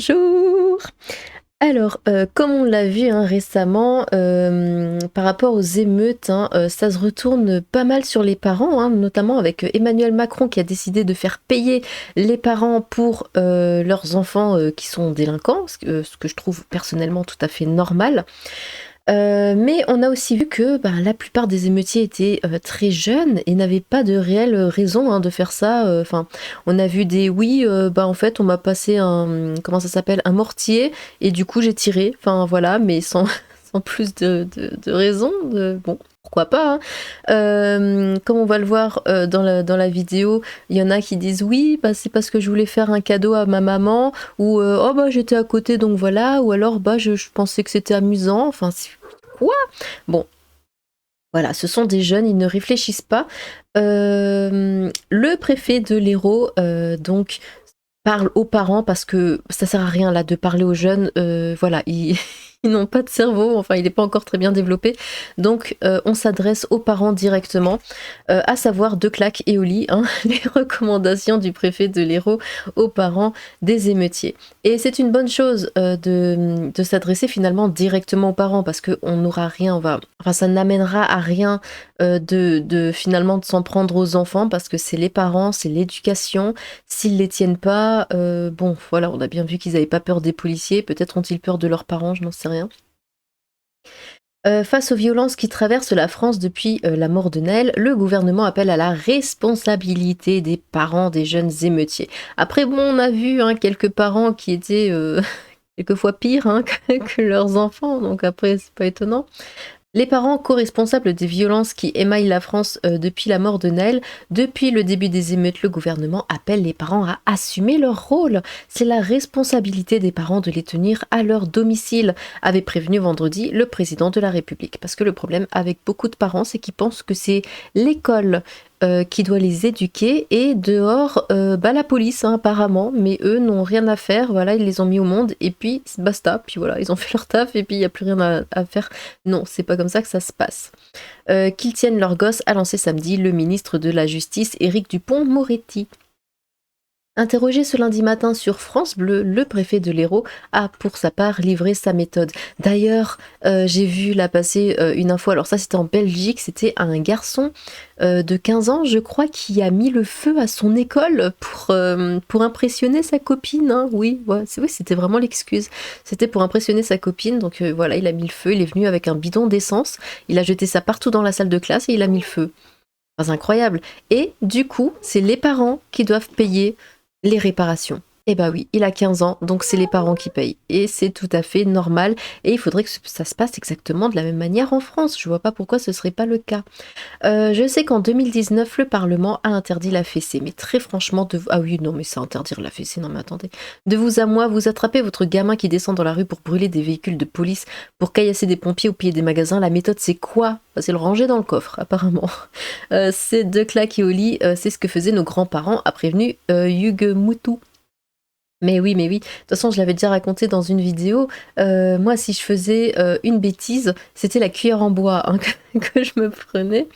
Bonjour! Alors, comme on l'a vu, hein, récemment, par rapport aux émeutes, hein, ça se retourne pas mal sur les parents, hein, notamment avec, Emmanuel Macron qui a décidé de faire payer les parents pour, leurs enfants, qui sont délinquants, ce que je trouve personnellement tout à fait normal. Mais on a aussi vu que, ben, la plupart des émeutiers étaient, très jeunes et n'avaient pas de réelle, raison, hein, de faire ça, enfin, on a vu des: «Oui, bah, en fait, on m'a passé un, comment ça s'appelle? Un mortier et du coup j'ai tiré». Enfin voilà, mais sans sans plus de raison, bon, pourquoi pas, hein. Comme on va le voir, dans la vidéo, il y en a qui disent: «Oui, bah, c'est parce que je voulais faire un cadeau à ma maman» ou «Oh bah, j'étais à côté donc voilà» ou alors: «Bah, je pensais que c'était amusant». Enfin, c'est quoi? Bon, voilà, ce sont des jeunes, ils ne réfléchissent pas. Le préfet de l'Hérault, donc parle aux parents parce que ça sert à rien là de parler aux jeunes, voilà, ils ils n'ont pas de cerveau, enfin il est pas encore très bien développé. Donc on s'adresse aux parents directement, à savoir de claques et au lit, hein, les recommandations du préfet de l'Hérault aux parents des émeutiers. Et c'est une bonne chose, de s'adresser finalement directement aux parents parce qu'on n'aura rien, on va enfin ça n'amènera à rien, de finalement de s'en prendre aux enfants parce que c'est les parents, c'est l'éducation. S'ils les tiennent pas, bon voilà, on a bien vu qu'ils avaient pas peur des policiers, peut-être ont-ils peur de leurs parents, je n'en sais rien. Face aux violences qui traversent la France depuis, la mort de Nel, le gouvernement appelle à la responsabilité des parents des jeunes émeutiers. Après bon, on a vu, hein, quelques parents qui étaient, quelquefois pires, hein, que leurs enfants, donc après c'est pas étonnant. Les parents co-responsables des violences qui émaillent la France depuis la mort de Naël, depuis le début des émeutes, le gouvernement appelle les parents à assumer leur rôle. C'est la responsabilité des parents de les tenir à leur domicile, avait prévenu vendredi le président de la République. Parce que le problème avec beaucoup de parents, c'est qu'ils pensent que c'est l'école qui doit les éduquer et dehors, bah, la police, hein, apparemment, mais eux n'ont rien à faire, voilà, ils les ont mis au monde et puis basta, puis voilà, ils ont fait leur taf et puis il y a plus rien à faire. Non, c'est pas comme ça que ça se passe. Qu'ils tiennent leur gosse, a lancé samedi le ministre de la Justice, Éric Dupond-Moretti. Interrogé ce lundi matin sur France Bleu, le préfet de l'Hérault a pour sa part livré sa méthode. D'ailleurs, j'ai vu là passer une info, alors ça c'était en Belgique, c'était un garçon de 15 ans, je crois, qui a mis le feu à son école pour impressionner sa copine, hein. Oui, ouais, oui, c'était vraiment l'excuse. C'était pour impressionner sa copine, donc voilà, il a mis le feu, il est venu avec un bidon d'essence, il a jeté ça partout dans la salle de classe et il a mis le feu. Enfin, c'est incroyable. Et du coup, c'est les parents qui doivent payer les réparations. Eh bah oui, il a 15 ans, donc c'est les parents qui payent. Et c'est tout à fait normal. Et il faudrait que ça se passe exactement de la même manière en France. Je vois pas pourquoi ce serait pas le cas. Je sais qu'en 2019, le Parlement a interdit la fessée, mais très franchement, ah oui, non, mais c'est interdire la fessée, non mais attendez. De vous à moi, vous attrapez votre gamin qui descend dans la rue pour brûler des véhicules de police, pour caillasser des pompiers ou piller des magasins, la méthode c'est quoi? Bah, c'est le ranger dans le coffre, apparemment. C'est de claquer au lit, c'est ce que faisaient nos grands-parents, a prévenu Hugues Moutou. Mais oui, mais oui. De toute façon, je l'avais déjà raconté dans une vidéo. Moi, si je faisais une bêtise, c'était la cuillère en bois, hein, que je me prenais.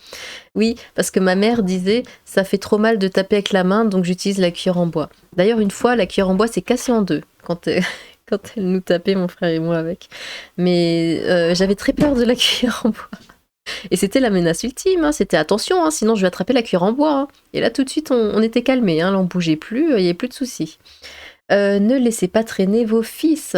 Oui, parce que ma mère disait: «Ça fait trop mal de taper avec la main, donc j'utilise la cuillère en bois». D'ailleurs, une fois, la cuillère en bois s'est cassée en deux quand quand elle nous tapait, mon frère et moi, avec. Mais j'avais très peur de la cuillère en bois. Et c'était la menace ultime, hein, c'était: «Attention, hein, sinon je vais attraper la cuillère en bois, hein». Et là, tout de suite, on était calmés, hein, là, on bougeait plus, il y avait plus de soucis. Ne laissez pas traîner vos fils.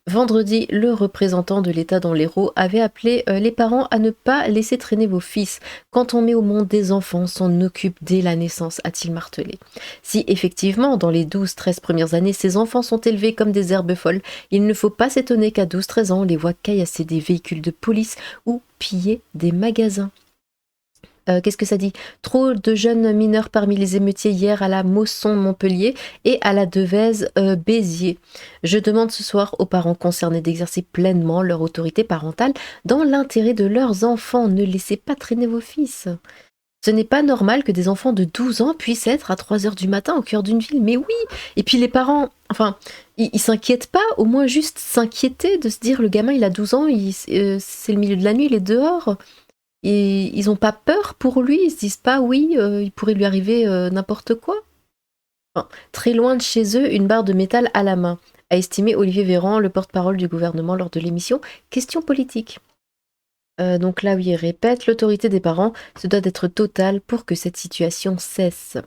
Vendredi, le représentant de l'État dans l'Hérault avait appelé les parents à ne pas laisser traîner vos fils. Quand on met au monde des enfants, on s'en occupe dès la naissance, a-t-il martelé. Si effectivement, dans les 12-13 premières années, ces enfants sont élevés comme des herbes folles, il ne faut pas s'étonner qu'à 12-13 ans, on les voit caillasser des véhicules de police ou piller des magasins. Qu'est-ce que ça dit? Trop de jeunes mineurs parmi les émeutiers hier à la Mosson-Montpellier et à la Devèze, Béziers. Je demande ce soir aux parents concernés d'exercer pleinement leur autorité parentale dans l'intérêt de leurs enfants. Ne laissez pas traîner vos fils. Ce n'est pas normal que des enfants de 12 ans puissent être à 3 heures du matin au cœur d'une ville. Mais oui! Et puis les parents, enfin, ils s'inquiètent pas, au moins juste s'inquiéter de se dire: «Le gamin, il a 12 ans, c'est le milieu de la nuit, il est dehors». Et ils ont pas peur pour lui, ils se disent pas: «Oui, il pourrait lui arriver, n'importe quoi». Enfin, très loin de chez eux, une barre de métal à la main. a estimé Olivier Véran, le porte-parole du gouvernement, lors de l'émission Questions politiques. Donc là, oui, il répète, l'autorité des parents se doit d'être totale pour que cette situation cesse.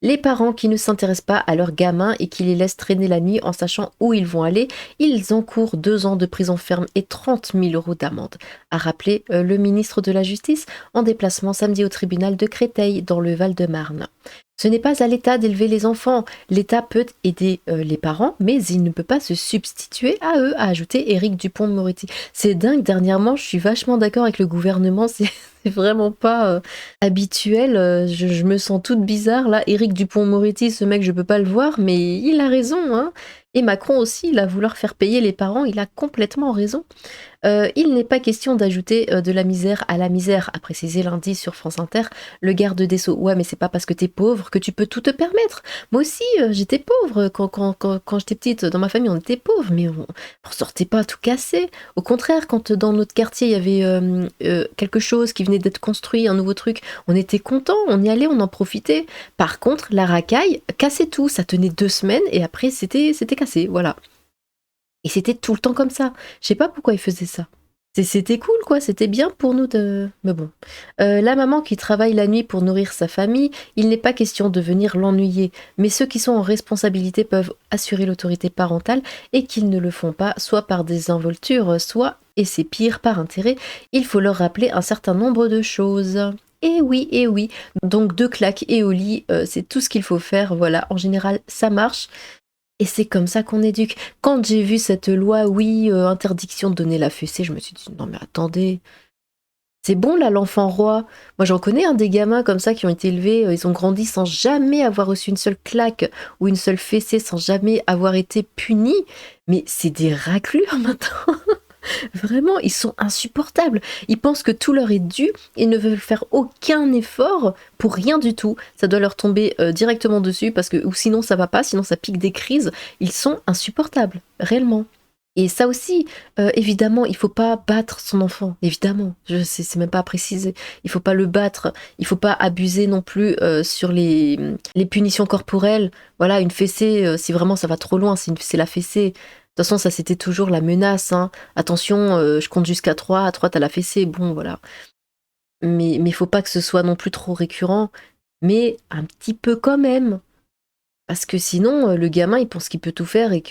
Les parents qui ne s'intéressent pas à leurs gamins et qui les laissent traîner la nuit en sachant où ils vont aller, ils encourent 2 ans de prison ferme et 30 000 € d'amende, a rappelé le ministre de la Justice en déplacement samedi au tribunal de Créteil dans le Val-de-Marne. Ce n'est pas à l'État d'élever les enfants. L'État peut aider les parents, mais il ne peut pas se substituer à eux, a ajouté Éric Dupond-Moretti. C'est dingue, dernièrement, je suis vachement d'accord avec le gouvernement, c'est vraiment pas habituel. Je me sens toute bizarre, là. Éric Dupond-Moretti, ce mec, je peux pas le voir, mais il a raison, hein. Et Macron aussi, il a vouloir faire payer les parents, il a complètement raison. Il n'est pas question d'ajouter de la misère à la misère, a précisé lundi sur France Inter le garde des Sceaux. Ouais, mais c'est pas parce que t'es pauvre que tu peux tout te permettre. Moi aussi, j'étais pauvre quand j'étais petite. Dans ma famille, on était pauvres, mais on sortait pas tout cassé. Au contraire, quand dans notre quartier, il y avait quelque chose qui venait d'être construit, un nouveau truc, on était content, on y allait, on en profitait. Par contre, la racaille cassait tout. Ça tenait 2 semaines et après, c'était cassé. Voilà. Et c'était tout le temps comme ça. Je sais pas pourquoi ils faisaient ça. C'était cool, quoi. C'était bien pour nous de... Mais bon. La maman qui travaille la nuit pour nourrir sa famille, il n'est pas question de venir l'ennuyer. Mais ceux qui sont en responsabilité peuvent assurer l'autorité parentale et qu'ils ne le font pas, soit par désinvolture, soit, et c'est pire, par intérêt. Il faut leur rappeler un certain nombre de choses. Et oui, et oui. Donc 2 claques et au lit, c'est tout ce qu'il faut faire. Voilà, en général, ça marche. Et c'est comme ça qu'on éduque. Quand j'ai vu cette loi, oui, interdiction de donner la fessée, je me suis dit, non mais attendez, c'est bon là l'enfant roi. Moi j'en connais des gamins comme ça qui ont été élevés, ils ont grandi sans jamais avoir reçu une seule claque ou une seule fessée, sans jamais avoir été punis. Mais c'est des raclures maintenant. Vraiment, ils sont insupportables. Ils pensent que tout leur est dû et ne veulent faire aucun effort pour rien du tout. Ça doit leur tomber directement dessus parce que ou sinon ça va pas, sinon ça pique des crises. Ils sont insupportables, réellement. Et ça aussi, évidemment, il faut pas battre son enfant, évidemment. C'est même pas à préciser. Il faut pas le battre. Il faut pas abuser non plus sur les punitions corporelles. Voilà, une fessée, si vraiment ça va trop loin, c'est la fessée. De toute façon, ça c'était toujours la menace, hein. Attention, je compte jusqu'à 3, à 3 t'as la fessée, bon voilà. Mais faut pas que ce soit non plus trop récurrent, mais un petit peu quand même. Parce que sinon, le gamin, il pense qu'il peut tout faire et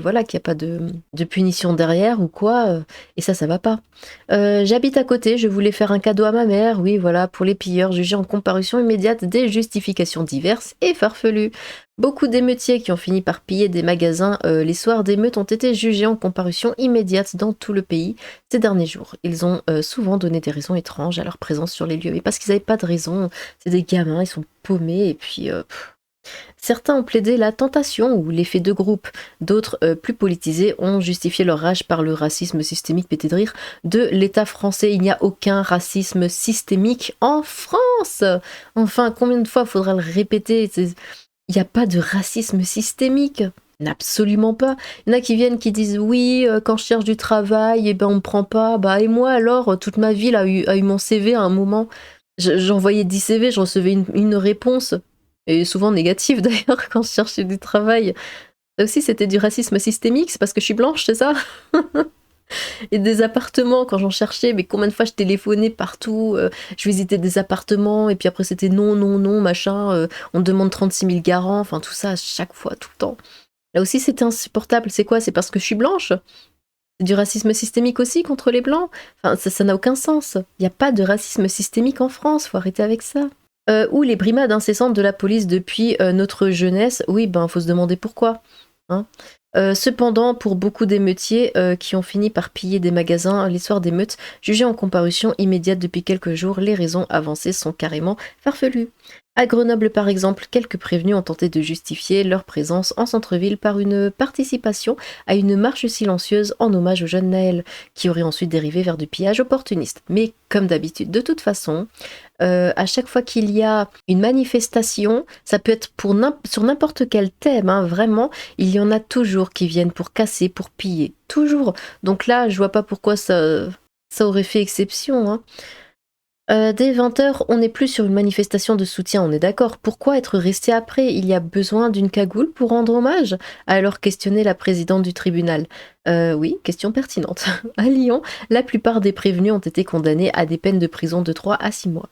voilà, qu'il y a pas de punition derrière ou quoi, et ça va pas. J'habite à côté, je voulais faire un cadeau à ma mère, oui, voilà, pour les pilleurs, jugés en comparution immédiate des justifications diverses et farfelues. Beaucoup d'émeutiers qui ont fini par piller des magasins les soirs d'émeutes ont été jugés en comparution immédiate dans tout le pays ces derniers jours. Ils ont souvent donné des raisons étranges à leur présence sur les lieux, mais parce qu'ils n'avaient pas de raison, c'est des gamins, ils sont paumés, et puis... Certains ont plaidé la tentation ou l'effet de groupe. D'autres, plus politisés, ont justifié leur rage par le racisme systémique, pété de rire, de l'État français. Il n'y a aucun racisme systémique en France. Enfin, combien de fois faudra le répéter? Il n'y a pas de racisme systémique. Absolument pas. Il y en a qui viennent qui disent oui, quand je cherche du travail, on me prend pas. Bah et moi alors, toute ma vie a eu mon CV à un moment. J'envoyais 10 CV, je recevais une réponse. Et souvent négative d'ailleurs quand je cherchais du travail. Ça aussi c'était du racisme systémique, c'est parce que je suis blanche, c'est ça? Et des appartements quand j'en cherchais, mais combien de fois je téléphonais partout, je visitais des appartements et puis après c'était non, non, non, machin, on demande 36 000 garants, enfin tout ça à chaque fois, tout le temps. Là aussi c'était insupportable, c'est quoi? C'est parce que je suis blanche? C'est du racisme systémique aussi contre les blancs? Enfin ça n'a aucun sens. Il n'y a pas de racisme systémique en France, faut arrêter avec ça. Ou les brimades incessantes de la police depuis notre jeunesse, oui, faut se demander pourquoi. Hein. Cependant, pour beaucoup d'émeutiers qui ont fini par piller des magasins les soirs d'émeutes, jugés en comparution immédiate depuis quelques jours, les raisons avancées sont carrément farfelues. À Grenoble, par exemple, quelques prévenus ont tenté de justifier leur présence en centre-ville par une participation à une marche silencieuse en hommage au jeune Naël, qui aurait ensuite dérivé vers du pillage opportuniste. Mais comme d'habitude, de toute façon, à chaque fois qu'il y a une manifestation, ça peut être sur n'importe quel thème, hein, vraiment, il y en a toujours qui viennent pour casser, pour piller, toujours. Donc là, je vois pas pourquoi ça aurait fait exception, hein. Dès 20 h, on n'est plus sur une manifestation de soutien, on est d'accord. Pourquoi être resté après? Il y a besoin d'une cagoule pour rendre hommage? A alors questionné la présidente du tribunal. Oui, question pertinente. À Lyon, la plupart des prévenus ont été condamnés à des peines de prison de 3 à 6 mois.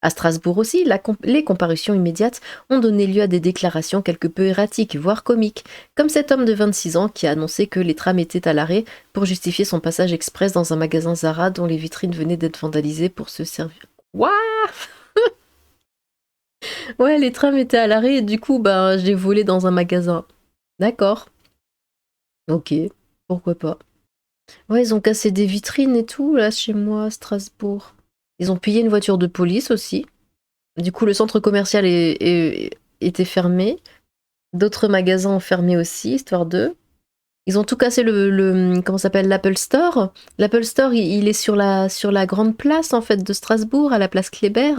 À Strasbourg aussi, les comparutions immédiates ont donné lieu à des déclarations quelque peu erratiques, voire comiques, comme cet homme de 26 ans qui a annoncé que les trams étaient à l'arrêt pour justifier son passage express dans un magasin Zara dont les vitrines venaient d'être vandalisées pour se servir. What? Ouais, les trams étaient à l'arrêt et du coup, bah, j'ai volé dans un magasin. D'accord. Ok, pourquoi pas. Ouais, ils ont cassé des vitrines et tout, là, chez moi, à Strasbourg. Ils ont pillé une voiture de police aussi. Du coup, le centre commercial était fermé. D'autres magasins ont fermé aussi, histoire d'eux. Ils ont tout cassé comment ça s'appelle, l'Apple Store. L'Apple Store, il est sur la grande place, en fait, de Strasbourg, à la place Kléber.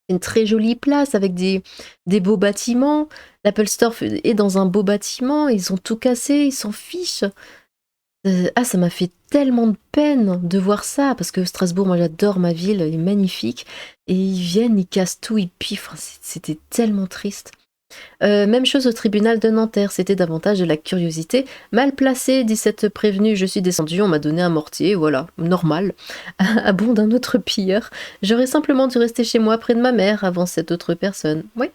C'est une très jolie place avec des beaux bâtiments. L'Apple Store est dans un beau bâtiment. Ils ont tout cassé, ils s'en fichent. Ça m'a fait tellement de peine de voir ça, parce que Strasbourg, moi j'adore ma ville, elle est magnifique. Et ils viennent, ils cassent tout, ils pillent. Enfin, c'était tellement triste. Même chose au tribunal de Nanterre, c'était davantage de la curiosité. Mal placé, dit cette prévenue, je suis descendue, on m'a donné un mortier, voilà, normal. À bon d'un autre pilleur, j'aurais simplement dû rester chez moi près de ma mère avant cette autre personne. Oui.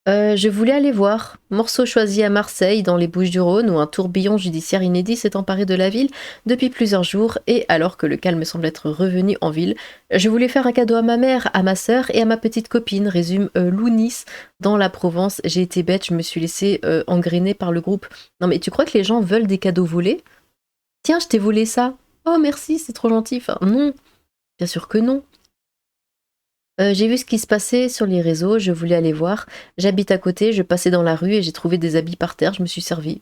Je voulais aller voir. Morceau choisi à Marseille, dans les Bouches-du-Rhône, où un tourbillon judiciaire inédit s'est emparé de la ville depuis plusieurs jours, et alors que le calme semble être revenu en ville, je voulais faire un cadeau à ma mère, à ma sœur et à ma petite copine, résume Lounis dans la Provence. J'ai été bête, je me suis laissée engrainer par le groupe. Non mais tu crois que les gens veulent des cadeaux volés? Tiens, je t'ai volé ça. Oh merci, c'est trop gentil. Enfin, non, bien sûr que non. J'ai vu ce qui se passait sur les réseaux, je voulais aller voir. J'habite à côté, je passais dans la rue et j'ai trouvé des habits par terre, je me suis servie.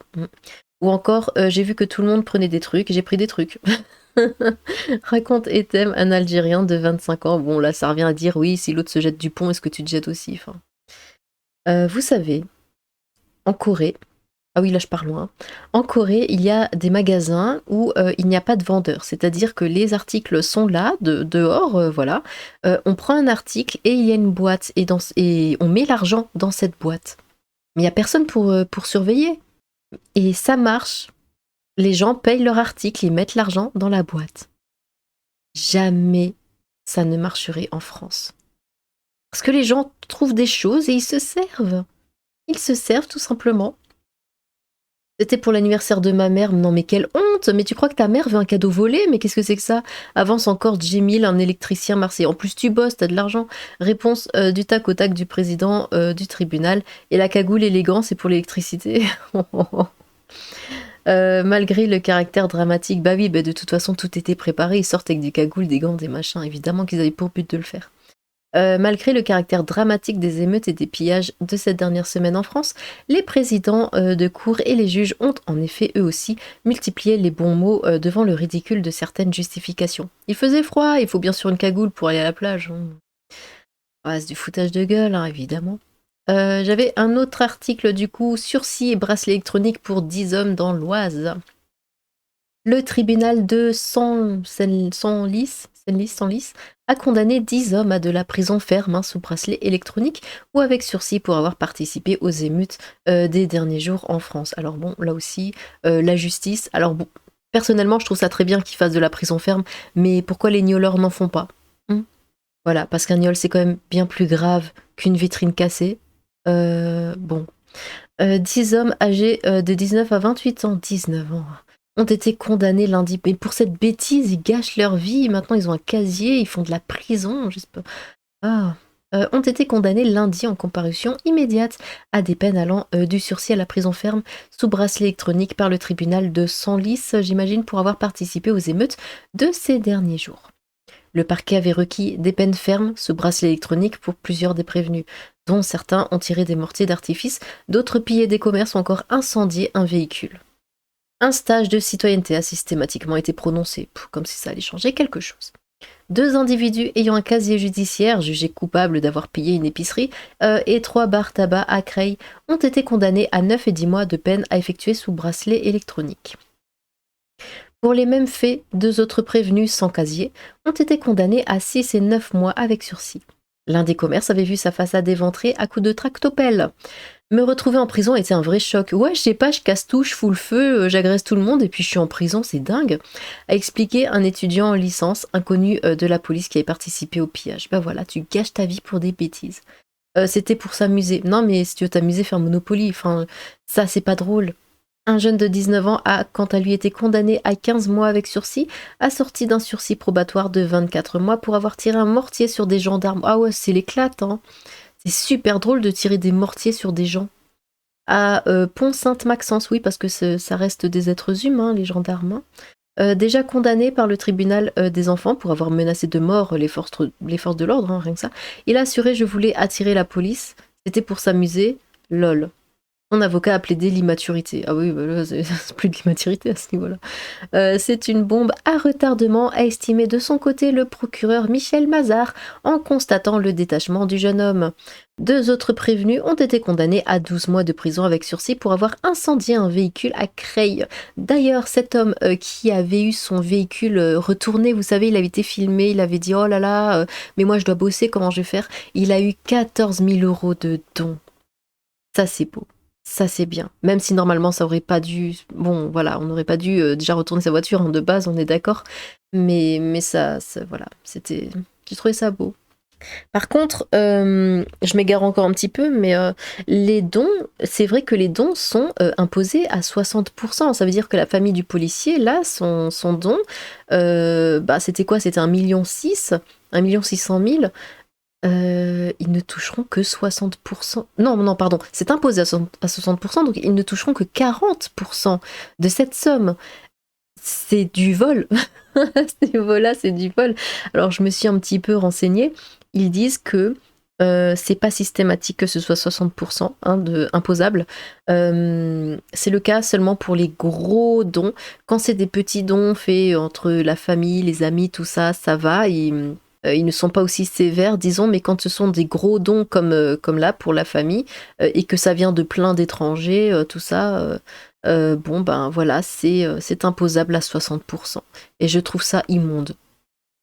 Ou encore, j'ai vu que tout le monde prenait des trucs, j'ai pris des trucs. Raconte Ethem, un Algérien de 25 ans. Bon, là, ça revient à dire, oui, si l'autre se jette du pont, est-ce que tu te jettes aussi? Enfin, vous savez, en Corée, ah oui, là je pars loin. En Corée, il y a des magasins où il n'y a pas de vendeur. C'est-à-dire que les articles sont là, dehors, voilà. On prend un article et il y a une boîte et on met l'argent dans cette boîte. Mais il n'y a personne pour surveiller. Et ça marche. Les gens payent leur article, ils mettent l'argent dans la boîte. Jamais ça ne marcherait en France. Parce que les gens trouvent des choses et ils se servent. Ils se servent tout simplement. C'était pour l'anniversaire de ma mère. Non mais quelle honte! Mais tu crois que ta mère veut un cadeau volé? Mais qu'est-ce que c'est que ça? Avance encore Jimmy, un électricien marseillais. En plus tu bosses, t'as de l'argent. Réponse du tac au tac du président du tribunal. Et la cagoule élégant, c'est pour l'électricité. Malgré le caractère dramatique, bah oui, bah de toute façon tout était préparé. Ils sortent avec des cagoules, des gants, des machins. Évidemment qu'ils avaient pour but de le faire. Malgré le caractère dramatique des émeutes et des pillages de cette dernière semaine en France, les présidents de cour et les juges ont en effet eux aussi multiplié les bons mots devant le ridicule de certaines justifications. Il faisait froid, il faut bien sûr une cagoule pour aller à la plage. Ouais, c'est du foutage de gueule, hein, évidemment. J'avais un autre article du coup, sursis et bracelet électronique pour 10 hommes dans l'Oise. Le tribunal de Senlis a condamné 10 hommes à de la prison ferme sous bracelet électronique ou avec sursis pour avoir participé aux émeutes des derniers jours en France. Alors bon, là aussi, la justice... Alors bon, personnellement, je trouve ça très bien qu'ils fassent de la prison ferme, mais pourquoi les gnoleurs n'en font pas? Voilà, parce qu'un gnôle, c'est quand même bien plus grave qu'une vitrine cassée. Bon. 10 hommes âgés de 19 à 28 ans, 19 ans, ont été condamnés lundi. Mais pour cette bêtise, ils gâchent leur vie. Maintenant, ils ont un casier, ils font de la prison. Ont été condamnés lundi en comparution immédiate à des peines allant du sursis à la prison ferme sous bracelet électronique par le tribunal de Senlis, j'imagine, pour avoir participé aux émeutes de ces derniers jours. Le parquet avait requis des peines fermes sous bracelet électronique pour plusieurs des prévenus, dont certains ont tiré des mortiers d'artifice, d'autres pillé des commerces ou encore incendié un véhicule. Un stage de citoyenneté a systématiquement été prononcé, comme si ça allait changer quelque chose. 2 individus ayant un casier judiciaire jugés coupables d'avoir pillé une épicerie et 3 bars tabac à Creil ont été condamnés à 9 et 10 mois de peine à effectuer sous bracelet électronique. Pour les mêmes faits, 2 autres prévenus sans casier ont été condamnés à 6 et 9 mois avec sursis. L'un des commerces avait vu sa façade éventrée à coups de tractopelle. Me retrouver en prison était un vrai choc. Ouais, je sais pas, je casse tout, je fous le feu, j'agresse tout le monde et puis je suis en prison, c'est dingue. A expliqué un étudiant en licence inconnu de la police qui avait participé au pillage. Bah voilà, tu gâches ta vie pour des bêtises. C'était pour s'amuser. Non, mais si tu veux t'amuser, faire Monopoly, enfin, ça c'est pas drôle. Un jeune de 19 ans a, quant à lui, été condamné à 15 mois avec sursis, assorti d'un sursis probatoire de 24 mois pour avoir tiré un mortier sur des gendarmes. Ah ouais, c'est l'éclate, hein. C'est super drôle de tirer des mortiers sur des gens. À Pont-Sainte-Maxence, oui, parce que ça reste des êtres humains, les gendarmes, hein. Déjà condamné par le tribunal des enfants pour avoir menacé de mort les forces de l'ordre, hein, rien que ça. Il a assuré: je voulais attirer la police, c'était pour s'amuser, lol. Mon avocat a plaidé l'immaturité. Ah oui, bah là, c'est plus de l'immaturité à ce niveau-là. C'est une bombe à retardement, a estimé de son côté le procureur Michel Mazard en constatant le détachement du jeune homme. 2 autres prévenus ont été condamnés à 12 mois de prison avec sursis pour avoir incendié un véhicule à Creil. D'ailleurs, cet homme qui avait eu son véhicule retourné, vous savez, il avait été filmé, il avait dit: oh là là, mais moi je dois bosser, comment je vais faire? Il a eu 14 000 € de dons. Ça, c'est beau. Ça, c'est bien. Même si normalement, ça aurait pas dû. Bon, voilà, on n'aurait pas dû déjà retourner sa voiture, hein, de base, on est d'accord. Mais ça, voilà, c'était. J'ai trouvé ça beau. Par contre, je m'égare encore un petit peu, mais les dons, c'est vrai que les dons sont imposés à 60%. Ça veut dire que la famille du policier, là, son don, bah, c'était quoi? C'était 1,6 million, 1,6 million. Ils ne toucheront que 60%. Non, non, pardon, c'est imposé à 60%, donc ils ne toucheront que 40% de cette somme. C'est du vol. Ce niveau-là, c'est du vol. Alors, je me suis un petit peu renseignée. Ils disent que c'est pas systématique que ce soit 60%, hein, imposable. C'est le cas seulement pour les gros dons. Quand c'est des petits dons faits entre la famille, les amis, tout ça, ça va. Ils ne sont pas aussi sévères, disons, mais quand ce sont des gros dons comme là pour la famille et que ça vient de plein d'étrangers, tout ça, bon ben voilà, c'est imposable à 60%. Et je trouve ça immonde.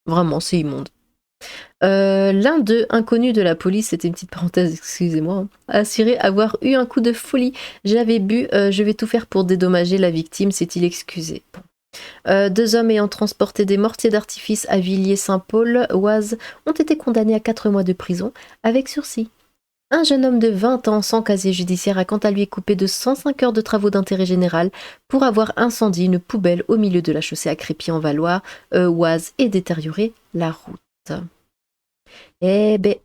Vraiment, c'est immonde. L'un d'eux, inconnu de la police, c'était une petite parenthèse, excusez-moi, hein, a assuré avoir eu un coup de folie. J'avais bu, je vais tout faire pour dédommager la victime, s'est-il excusé. Bon. 2 hommes ayant transporté des mortiers d'artifice à Villiers-Saint-Paul, Oise, ont été condamnés à 4 mois de prison avec sursis. Un jeune homme de 20 ans sans casier judiciaire a quant à lui coupé de 105 heures de travaux d'intérêt général pour avoir incendié une poubelle au milieu de la chaussée à Crépy-en-Valois, Oise, et détérioré la route. Eh ben,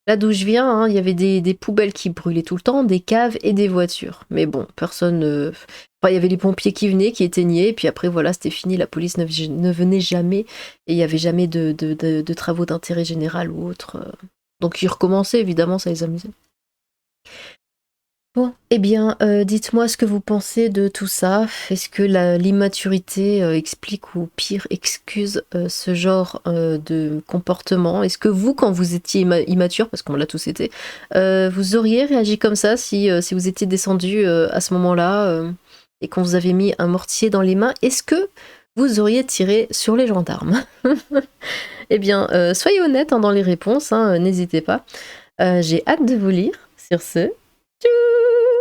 là d'où je viens, hein, il y avait des poubelles qui brûlaient tout le temps, des caves et des voitures. Mais bon, personne. Enfin, il y avait les pompiers qui venaient, qui éteignaient, et puis après, voilà, c'était fini. La police ne venait jamais, et il n'y avait jamais de travaux d'intérêt général ou autre. Donc ils recommençaient, évidemment, ça les amusait. Bon, eh bien, dites-moi ce que vous pensez de tout ça. Est-ce que l'immaturité explique ou pire excuse ce genre de comportement? Est-ce que vous, quand vous étiez immature, parce qu'on l'a tous été, vous auriez réagi comme ça si vous étiez descendu à ce moment-là et qu'on vous avait mis un mortier dans les mains? Est-ce que vous auriez tiré sur les gendarmes? Eh bien, soyez honnête, hein, dans les réponses, hein, n'hésitez pas. J'ai hâte de vous lire. Sur ce, tchou!